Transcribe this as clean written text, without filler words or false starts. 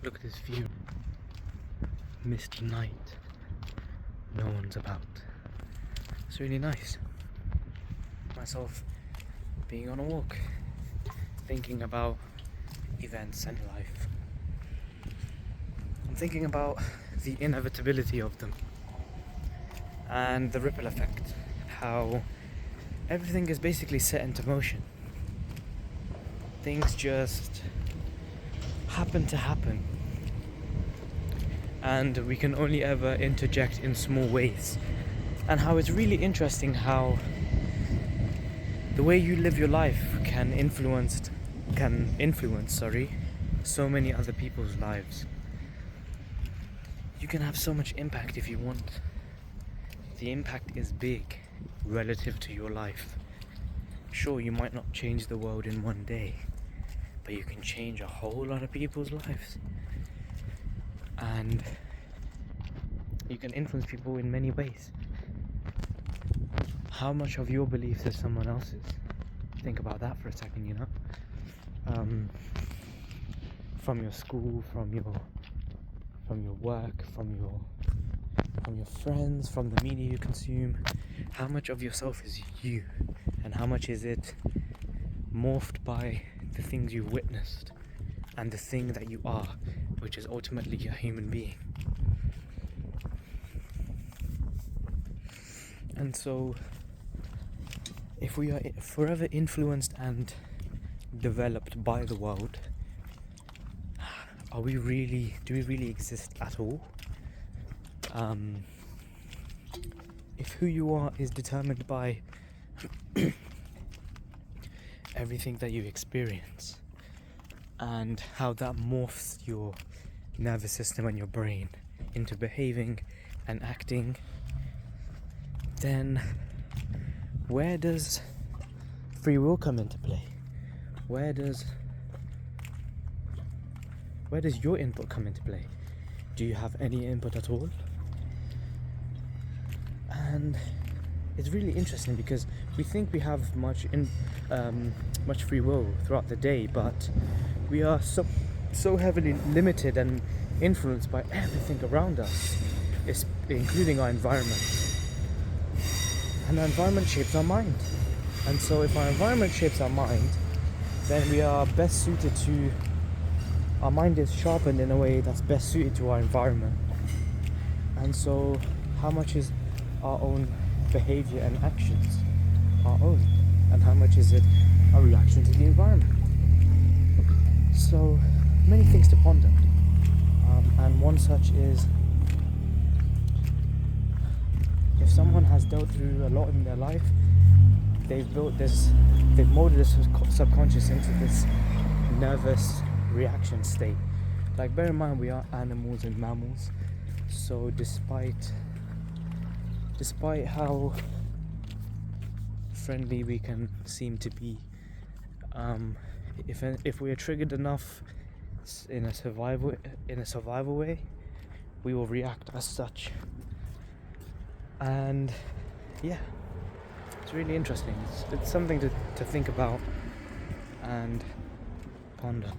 Look at this view. Misty night. No one's about. It's really nice. Myself being on a walk, thinking about events and life. I'm thinking about the inevitability of them and the ripple effect. How everything is basically set into motion. Things just happen to happen. And we can only ever interject in small ways. And how it's really interesting how the way you live your life can influence so many other people's lives. You can have so much impact if you want. The impact is big relative to your life. Sure, you might not change the world in one day, but you can change a whole lot of people's lives. And you can influence people in many ways. How much of your beliefs is someone else's? Think about that for a second, you know? From your school, from your work, from your friends, from the media you consume. How much of yourself is you, and how much is it morphed by the things you've witnessed and the thing that you are, which is ultimately a human being. And so if we are forever influenced and developed by the world, do we really exist at all? If who you are is determined by everything that you experience and how that morphs your nervous system and your brain into behaving and acting, then where does free will come into play? Where does your input come into play? Do you have any input at all? And it's really interesting because we think we have much free will throughout the day, but we are so heavily limited and influenced by everything around us, including our environment. And our environment shapes our mind. And so if our environment shapes our mind, then we are best suited to, our mind is sharpened in a way that's best suited to our environment. And so how much is our own behavior and actions our own, and how much is it a reaction to the environment? So many things to ponder, and one such is, if someone has dealt through a lot in their life, they've molded this subconscious into this nervous reaction state. Like, bear in mind, we are animals and mammals, so despite how friendly we can seem to be, if we are triggered enough in a survival way, we will react as such. And yeah, it's really interesting. It's something to think about and ponder.